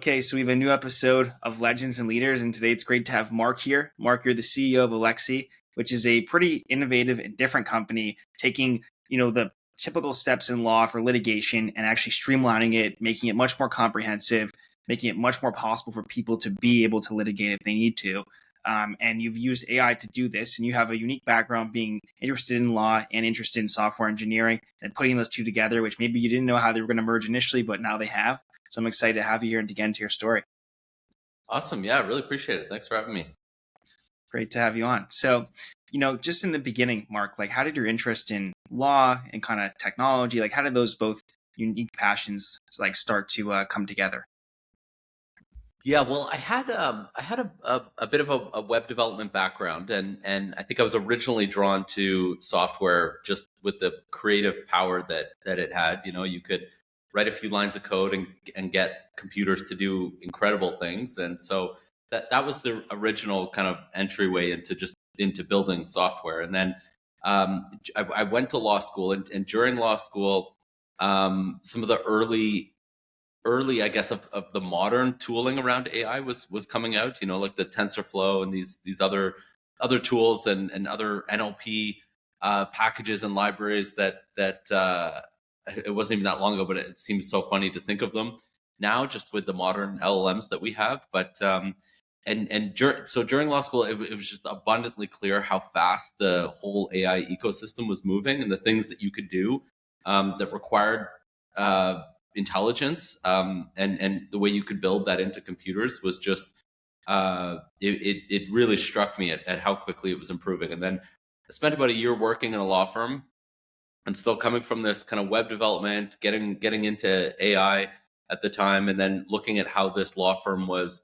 Okay, so we have a new episode of Legends and Leaders, and today it's great to have Mark here. Mark, you're the CEO of Alexi, which is a pretty innovative and different company, taking the typical steps in law for litigation and actually streamlining it, making it much more comprehensive, making it much more possible for people to be able to litigate if they need to. And you've used AI to do this, and you have a unique background being interested in law and interested in software engineering, and putting those two together, which maybe you didn't know how they were going to merge initially, but now they have. So I'm excited to have you here and to get into your story. Awesome. Yeah, I really appreciate it. Thanks for having me. Great to have you on. So, just in the beginning, Mark, how did your interest in law and kind of technology, how did those both unique passions start to come together? Yeah, well, I had a bit of a web development background, and I think I was originally drawn to software just with the creative power that it had. You could write a few lines of code and get computers to do incredible things, and so that was the original kind of entryway into building software. And then I went to law school, and during law school, some of the early, I guess, of the modern tooling around AI was coming out, like the TensorFlow and these other tools and other NLP packages and libraries that it wasn't even that long ago, but it seems so funny to think of them now just with the modern LLMs that we have. But so during law school, it was just abundantly clear how fast the whole AI ecosystem was moving, and the things that you could do that required intelligence, and the way you could build that into computers was just it really struck me at how quickly it was improving. And then I spent about a year working in a law firm, and still coming from this kind of web development, getting into AI at the time, and then looking at how this law firm was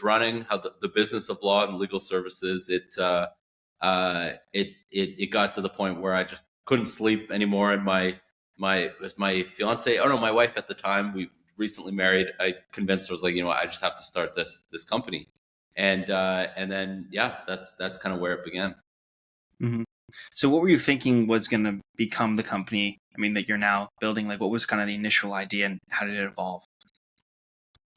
running, how the business of law and legal services, it got to the point where I just couldn't sleep anymore. And my fiance, my wife at the time, we recently married, I convinced her, I was like, I just have to start this company. And then, yeah, that's kind of where it began. Mm-hmm. So what were you thinking was going to become the company, that you're now building? What was kind of the initial idea, and how did it evolve?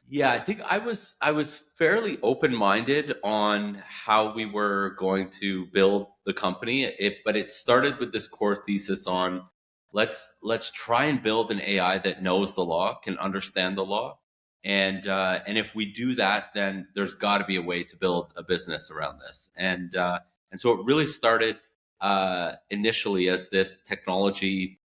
Yeah, I think I was fairly open-minded on how we were going to build the company. But it started with this core thesis on let's try and build an AI that knows the law, can understand the law, and if we do that, then there's got to be a way to build a business around this. And so it really started initially as this technology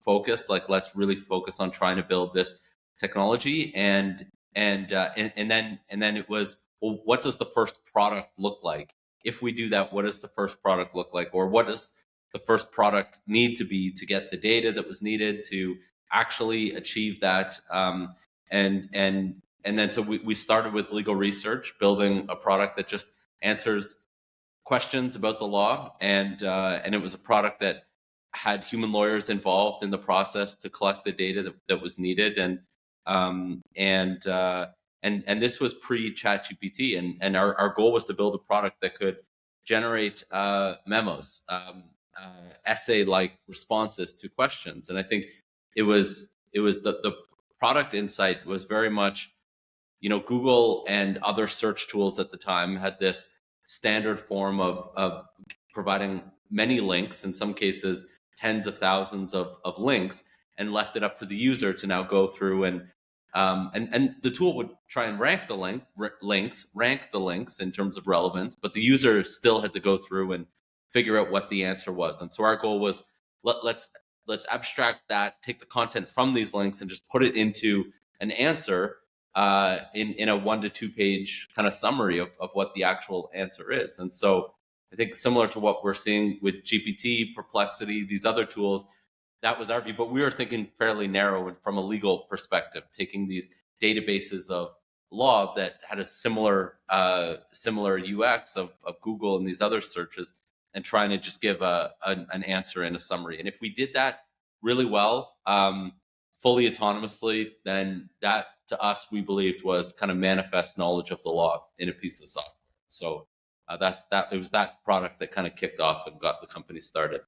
focus, let's really focus on trying to build this technology, and then it was, well, what does the first product look like? If we do that, what does the first product look like? Or what does the first product need to be to get the data that was needed to actually achieve that? And then so we started with legal research, building a product that just answers questions about the law, and it was a product that had human lawyers involved in the process to collect the data that was needed. And this was pre-ChatGPT, and our goal was to build a product that could generate memos, essay-like responses to questions. And I think it was the product insight was very much, Google and other search tools at the time had this standard form of providing many links, in some cases tens of thousands of links, and left it up to the user to now go through and the tool would try and rank the links in terms of relevance, but the user still had to go through and figure out what the answer was. And so our goal was, let's abstract that, take the content from these links and just put it into an answer in a 1 to 2 page kind of summary of what the actual answer is. And so I think similar to what we're seeing with GPT, Perplexity, these other tools, that was our view, but we were thinking fairly narrow from a legal perspective, taking these databases of law that had a similar UX of Google and these other searches, and trying to just give an answer in a summary. And if we did that really well, fully autonomously, then that, to us, we believed was kind of manifest knowledge of the law in a piece of software. So that it was that product that kind of kicked off and got the company started.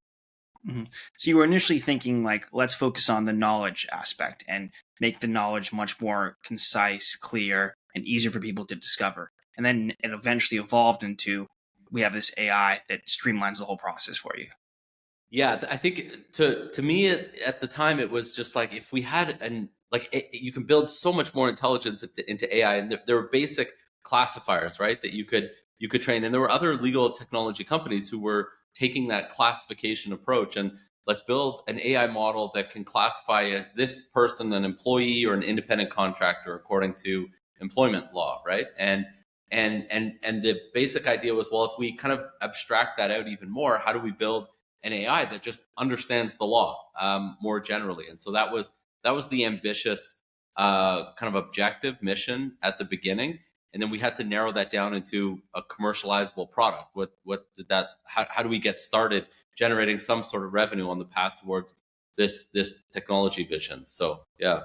Mhm. So you were initially thinking like, let's focus on the knowledge aspect and make the knowledge much more concise, clear, and easier for people to discover. And then it eventually evolved into we have this AI that streamlines the whole process for you. Yeah, I think to me at the time it was just like if we had you can build so much more intelligence into AI, and there were basic classifiers, right, that you could train, and there were other legal technology companies who were taking that classification approach, and let's build an AI model that can classify as this person an employee or an independent contractor according to employment law, right? And the basic idea was, well, if we kind of abstract that out even more, how do we build an AI that just understands the law more generally? And so that was the ambitious kind of objective mission at the beginning, and then we had to narrow that down into a commercializable product. What did that? How do we get started generating some sort of revenue on the path towards this technology vision? So yeah.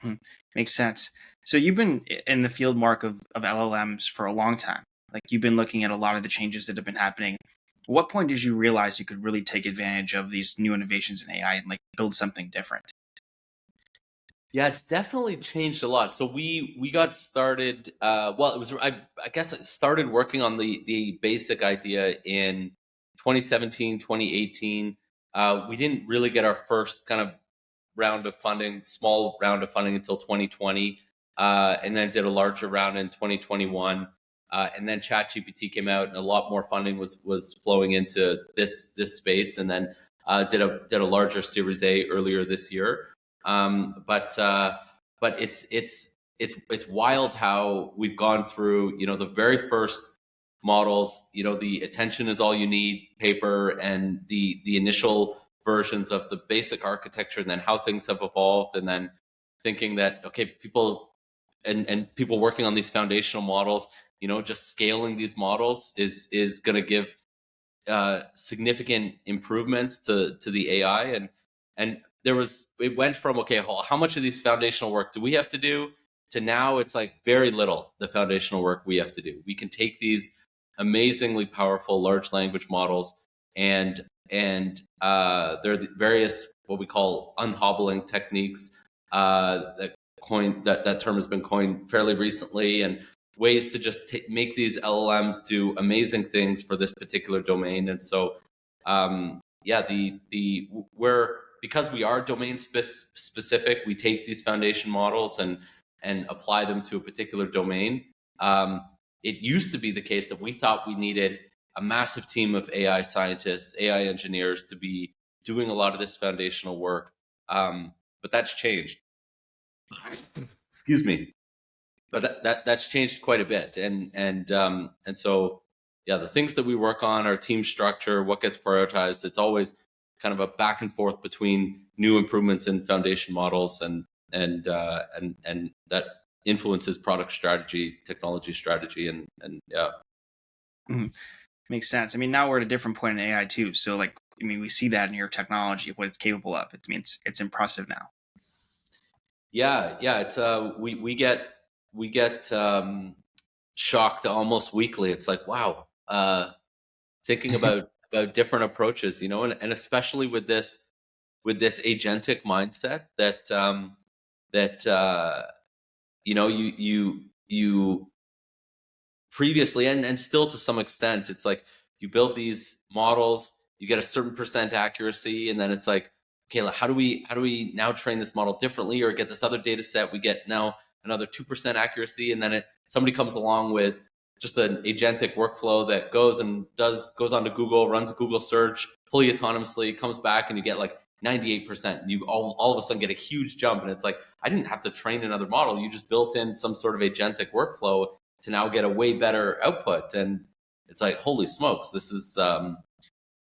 Mhm. Makes sense. So you've been in the field, Mark, of LLMs for a long time. Like you've been looking at a lot of the changes that have been happening. What point did you realize you could really take advantage of these new innovations in AI and like build something different? Yeah, it's definitely changed a lot. So we got started. Well, it was I guess I started working on the basic idea in 2017, 2018. We didn't really get our first kind of round of funding, small round of funding, until 2020, and then did a larger round in 2021. And then ChatGPT came out, and a lot more funding was flowing into this space. And then did a larger Series A earlier this year. But it's wild how we've gone through, the very first models, the attention is all you need paper, and the initial versions of the basic architecture, and then how things have evolved, and then thinking that, okay, people and people working on these foundational models, just scaling these models is going to give significant improvements to the AI. And it went from, okay, well, how much of these foundational work do we have to do, to now it's like very little the foundational work we have to do. We can take these amazingly powerful large language models, and there are the various what we call unhobbling techniques, that term has been coined fairly recently, and ways to just make these LLMs do amazing things for this particular domain. And so, yeah, the we're because we are domain specific, we take these foundation models and apply them to a particular domain. It used to be the case that we thought we needed a massive team of AI scientists, AI engineers to be doing a lot of this foundational work, but that's changed. Excuse me. But that's changed quite a bit, and so, yeah, the things that we work on, our team structure, what gets prioritized, it's always kind of a back and forth between new improvements in foundation models, and that influences product strategy, technology strategy, and yeah. Mhm. Makes sense. I mean, now we're at a different point in AI too. So like, I mean, we see that in your technology, what it's capable of. It means it's impressive now. Yeah, it's we get shocked almost weekly. It's like, wow, thinking about different approaches, and especially with this agentic mindset that you previously, and still to some extent, it's like you build these models, you get a certain percent accuracy, and then it's like, okay, like, how do we now train this model differently, or get this other data set, we get now another 2% accuracy, and then somebody comes along with just an agentic workflow that goes onto Google, runs a Google search fully autonomously, comes back, and you get like 98%, and you all of a sudden get a huge jump. And it's like, I didn't have to train another model, you just built in some sort of agentic workflow to now get a way better output. And it's like, holy smokes, this is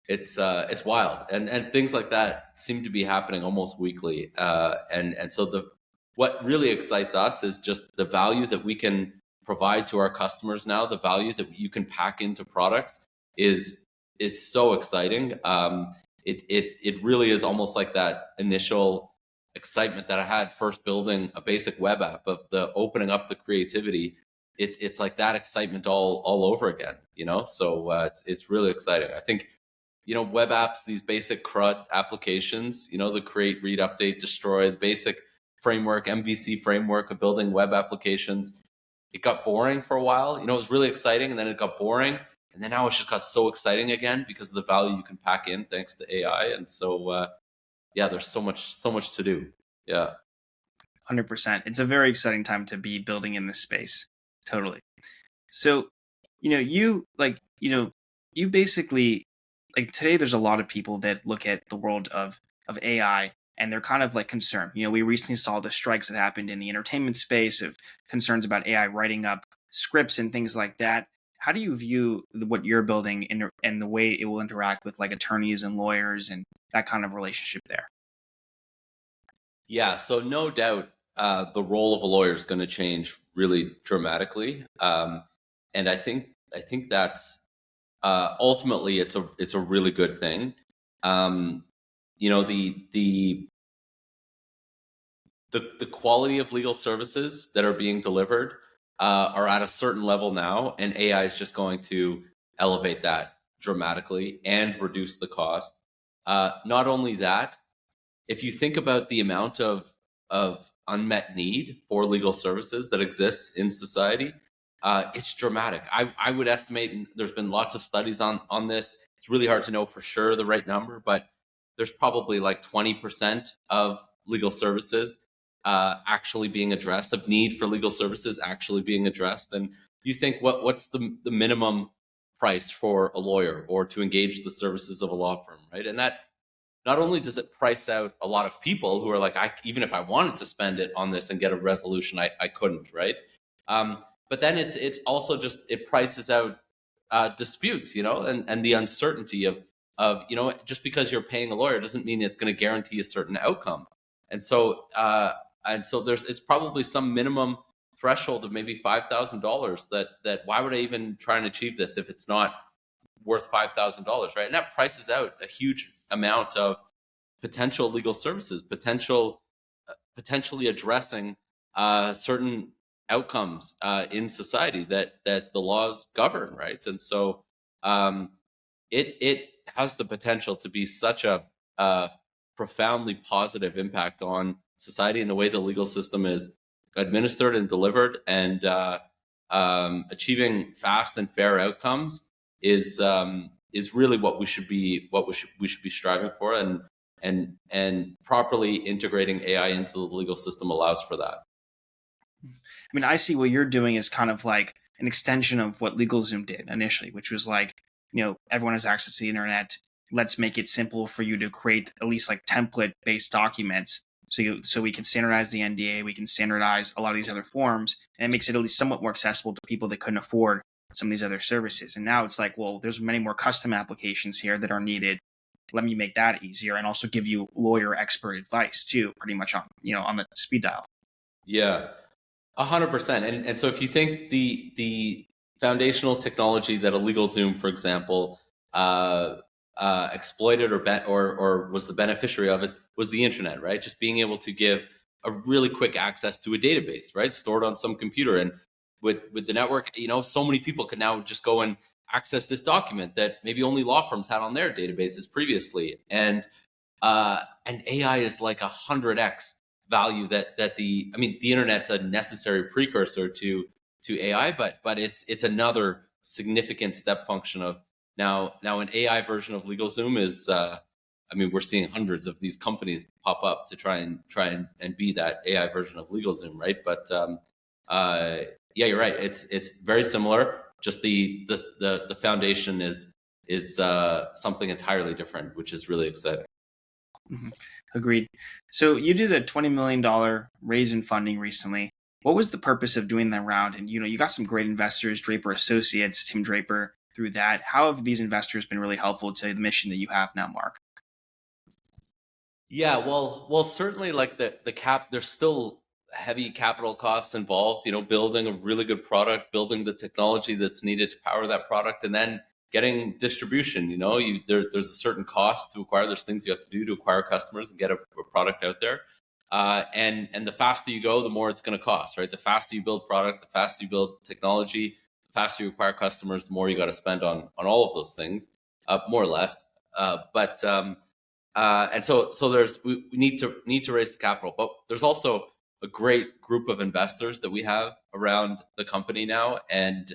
it's wild. And things like that seem to be happening almost weekly. And so what really excites us is just the value that we can provide to our customers now. The value that you can pack into products is so exciting. It really is almost like that initial excitement that I had first building a basic web app, of the opening up the creativity. It's like that excitement all over again. So it's really exciting. I think web apps, these basic CRUD applications, the create, read, update, destroy, the basic framework, MVC framework of building web applications. It got boring for a while. It was really exciting, and then it got boring. And then now it's just got so exciting again because of the value you can pack in thanks to AI. And so, yeah, there's so much to do. Yeah. 100%. It's a very exciting time to be building in this space. Totally. So, you basically, like, today there's a lot of people that look at the world of AI and they're kind of like concerned. We recently saw the strikes that happened in the entertainment space of concerns about AI writing up scripts and things like that. How do you view what you're building and the way it will interact with like attorneys and lawyers and that kind of relationship there? Yeah, so no doubt the role of a lawyer is going to change really dramatically, and I think that's ultimately it's a really good thing. Um, the quality of legal services that are being delivered are at a certain level now, and AI is just going to elevate that dramatically and reduce the cost. Not only that, if you think about the amount of unmet need for legal services that exists in society, it's dramatic. I would estimate, and there's been lots of studies on this. It's really hard to know for sure the right number, but there's probably like 20% of legal services actually being addressed, of need for legal services actually being addressed. And you think, what's the minimum price for a lawyer or to engage the services of a law firm, right? And that not only does it price out a lot of people who are like, even if I wanted to spend it on this and get a resolution, I couldn't, right? But then it's also just, it prices out disputes, and the uncertainty of just because you're paying a lawyer doesn't mean it's going to guarantee a certain outcome. And so it's probably some minimum threshold of maybe $5,000 that why would I even try and achieve this if it's not worth $5,000, right? And that prices out a huge amount of potential legal services, potentially addressing certain outcomes in society that the laws govern, right? And so it has the potential to be such a profoundly positive impact on society and the way the legal system is administered and delivered, and achieving fast and fair outcomes is really what we should be striving for, and properly integrating AI into the legal system allows for that. I mean, I see what you're doing is kind of like an extension of what LegalZoom did initially, which was like, everyone has access to the internet. Let's make it simple for you to create at least like template-based documents. So we can standardize the NDA, we can standardize a lot of these other forms, and it makes it at least somewhat more accessible to people that couldn't afford some of these other services. And now it's like, well, there's many more custom applications here that are needed. Let me make that easier and also give you lawyer expert advice too, pretty much on the speed dial. Yeah, 100%. And so if you think the foundational technology that a LegalZoom, for example, exploited or was the beneficiary of was the internet, right? Just being able to give a really quick access to a database, right? Stored on some computer. And with the network, so many people can now just go and access this document that maybe only law firms had on their databases previously. And AI is like 100x value that the internet's a necessary precursor to AI, but it's another significant step function of now an AI version of LegalZoom is we're seeing hundreds of these companies pop up to try and be that AI version of LegalZoom, right? But yeah, you're right. It's very similar. Just the foundation is something entirely different, which is really exciting. Mm-hmm. Agreed. So you did a $20 million raise in funding recently. What was the purpose of doing that round? And you got some great investors, Draper Associates, Tim Draper, through that. How have these investors been really helpful to the mission that you have now, Mark? Yeah, well, certainly, like the cap, there's still heavy capital costs involved. Building a really good product, building the technology that's needed to power that product, and then getting distribution. There's a certain cost to acquire. There's things you have to do to acquire customers and get a product out there. And the faster you go, the more it's going to cost, right? The faster you build product, the faster you build technology, the faster you acquire customers, the more you got to spend on all of those things, more or less. And so we need to raise the capital, but there's also a great group of investors that we have around the company now, and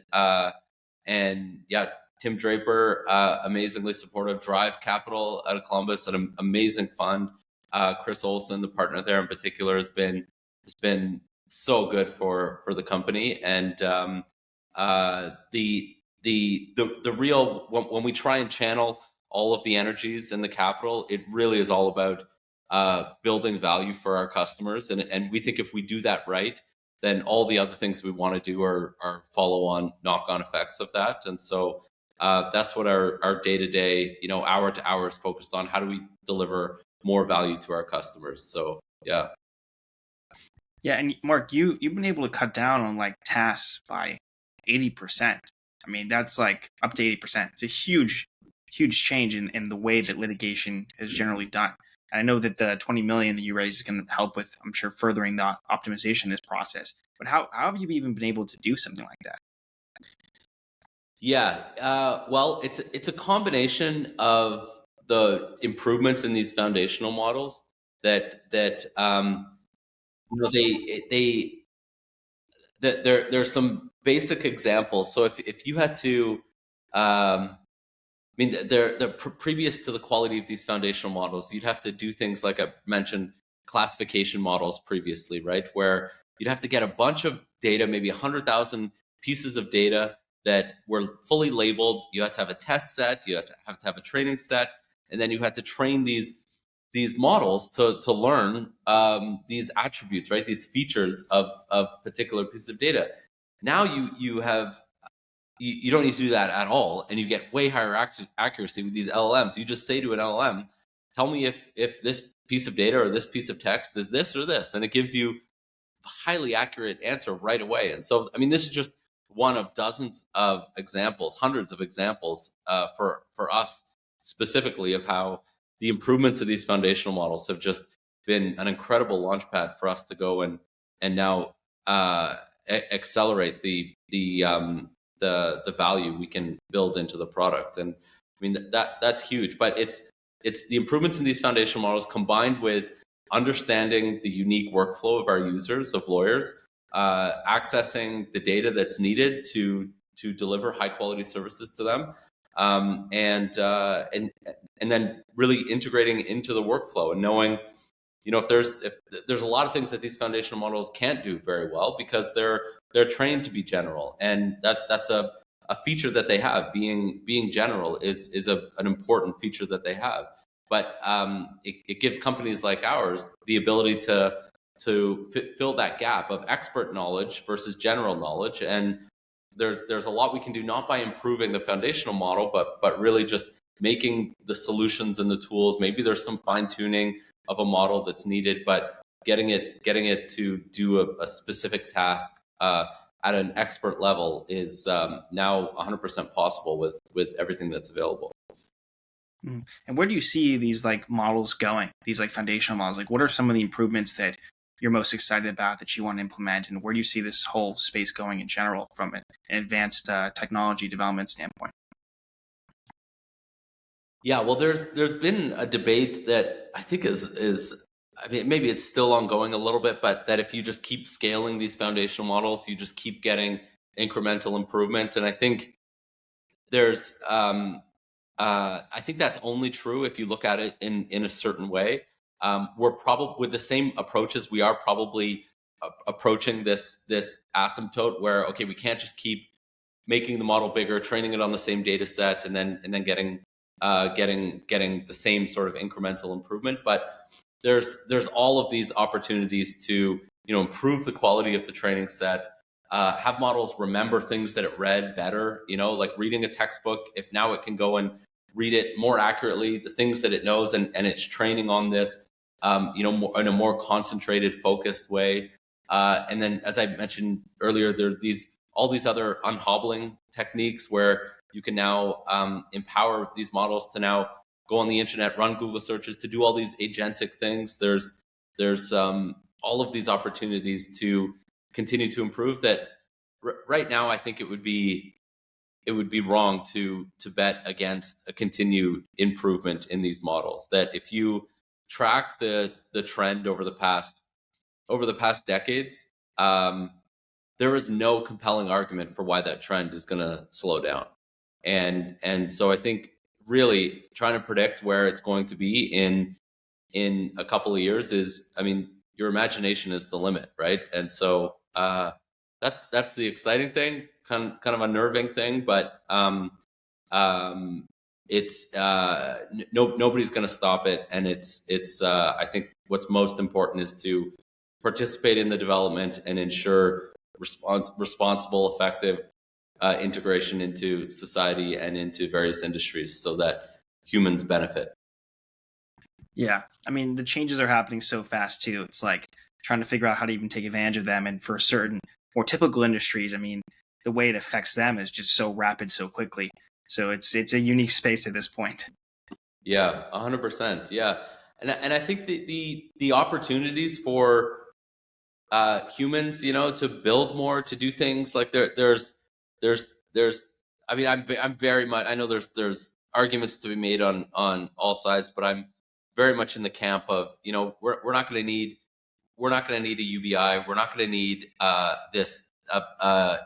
yeah, Tim Draper, amazingly supportive. Drive Capital out of Columbus, an amazing fund. Chris Olson, the partner there in particular, has been so good for the company. And the real, when we try and channel all of the energies and the capital, it really is all about building value for our customers. And we think if we do that right, then all the other things we want to do are follow-on knock-on effects of that. And so that's what our day-to-day, hour to hour is focused on. How do we deliver more value to our customers? So yeah. Yeah, and Mark, you've been able to cut down on like tasks by 80%. I mean, that's like up to 80%. It's a huge change in the way that litigation is generally done. And I know that the 20 million that you raised is going to help with, I'm sure, furthering the optimization of this process. But how have you even been able to do something like that? Yeah, well, it's a combination of the improvements in these foundational models that there's some basic examples. So if you had to, I mean, they're previous to the quality of these foundational models, you'd have to do things like I mentioned, classification models previously, right? Where you'd have to get a bunch of data, maybe 100,000 pieces of data that were fully labeled. You have to have a test set, you have to have a training set, and then you had to train these models to learn these attributes, right? These features of particular piece of data. Now you don't need to do that at all, and you get way higher accuracy with these LLMs. You just say to an LLM, "Tell me if this piece of data or this piece of text is this or this," and it gives you a highly accurate answer right away. And so, I mean, this is just one of dozens of examples, hundreds of examples for us specifically of how the improvements of these foundational models have just been an incredible launchpad for us to go and now accelerate the value we can build into the product. And I mean that's huge. But it's the improvements in these foundational models combined with understanding the unique workflow of our users, of lawyers, accessing the data that's needed to deliver high quality services to them, and then really integrating into the workflow and knowing, if there's a lot of things that these foundational models can't do very well because they're trained to be general, and that's a feature that they have. Being general is an important feature that they have. But it gives companies like ours the ability to fill that gap of expert knowledge versus general knowledge. And there's a lot we can do, not by improving the foundational model, but really just making the solutions and the tools. Maybe there's some fine tuning of a model that's needed, but getting it to do a specific task at an expert level is now 100% possible with everything that's available. And where do you see these like models going? These like foundational models, like what are some of the improvements that you're most excited about that you want to implement, and where do you see this whole space going in general from an advanced technology development standpoint? Yeah, well, there's been a debate that I think is I mean, maybe it's still ongoing a little bit, but that if you just keep scaling these foundational models, you just keep getting incremental improvement. And I think there's I think that's only true if you look at it in a certain way. We're probably, with the same approaches, we are probably approaching this asymptote where, okay, we can't just keep making the model bigger, training it on the same data set, and then getting the same sort of incremental improvement. But there's all of these opportunities to improve the quality of the training set, have models remember things that it read better, like reading a textbook. If now it can go and read it more accurately, the things that it knows, and it's training on this, in a more concentrated, focused way. And then, as I mentioned earlier, there are all these other unhobbling techniques where you can now empower these models to now go on the internet, run Google searches, to do all these agentic things. There's all of these opportunities to continue to improve that. Right now, I think it would be it would be wrong to bet against a continued improvement in these models. That if you track the trend over the past decades, there is no compelling argument for why that trend is going to slow down. And so I think really trying to predict where it's going to be in a couple of years is, I mean, your imagination is the limit, right? And so that's the exciting thing, kind of unnerving thing, but it's nobody's going to stop it, and it's I think what's most important is to participate in the development and ensure responsible, effective integration into society and into various industries so that humans benefit. Yeah. I mean, the changes are happening so fast too. It's like trying to figure out how to even take advantage of them. And for certain more typical industries, I mean, the way it affects them is just so rapid so quickly. So it's a unique space at this point. Yeah, 100%. Yeah. And I think the opportunities for humans, to build more, to do things like there's I mean, I'm very much, I know there's arguments to be made on all sides, but I'm very much in the camp of, we're not going to need a UBI. We're not going to need this I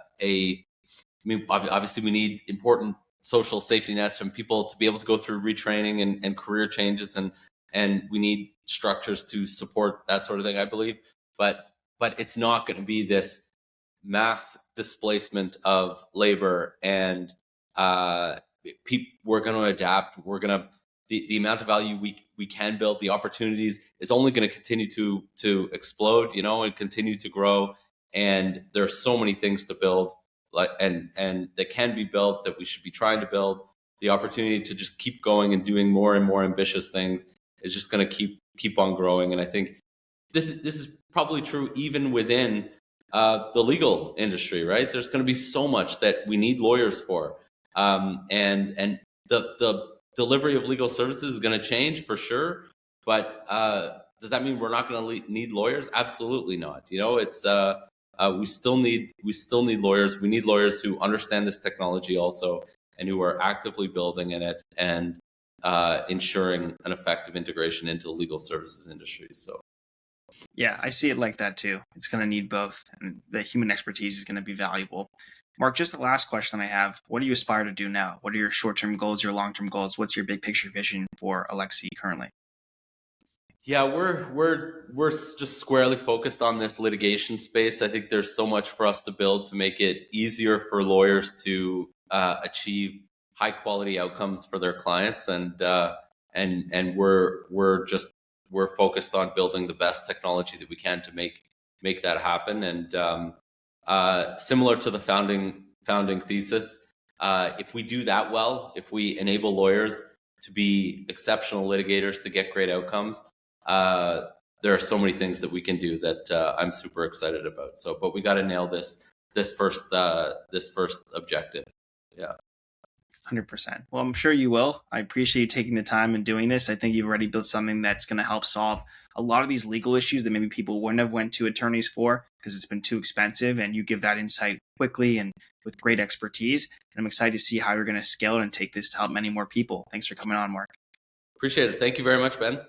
mean, obviously we need important social safety nets from people to be able to go through retraining and career changes, and we need structures to support that sort of thing, I believe. But it's not going to be this mass displacement of labor, and we're going to adapt. We're going to the amount of value we can build, the opportunities is only going to continue to explode, and continue to grow. And there are so many things to build, like and that can be built, that we should be trying to build. The opportunity to just keep going and doing more and more ambitious things is just going to keep on growing. And I think this is probably true even within the legal industry, right? There's going to be so much that we need lawyers for, and the delivery of legal services is going to change for sure. But does that mean we're not going to need lawyers? Absolutely not. It's we still need lawyers. We need lawyers who understand this technology also, and who are actively building in it and ensuring an effective integration into the legal services industry. So. Yeah, I see it like that too. It's going to need both, and the human expertise is going to be valuable. Mark, just the last question I have. What do you aspire to do now? What are your short-term goals, your long-term goals? What's your big picture vision for Alexi currently? Yeah, we're just squarely focused on this litigation space. I think there's so much for us to build to make it easier for lawyers to achieve high quality outcomes for their clients, and we're focused on building the best technology that we can to make that happen. And similar to the founding thesis, if we do that well, if we enable lawyers to be exceptional litigators, to get great outcomes, there are so many things that we can do that I'm super excited about. So, but we got to nail this first objective. Yeah. 100%. Well, I'm sure you will. I appreciate you taking the time and doing this. I think you've already built something that's going to help solve a lot of these legal issues that maybe people wouldn't have went to attorneys for because it's been too expensive, and you give that insight quickly and with great expertise. And I'm excited to see how you're going to scale it and take this to help many more people. Thanks for coming on, Mark. Appreciate it. Thank you very much, Ben.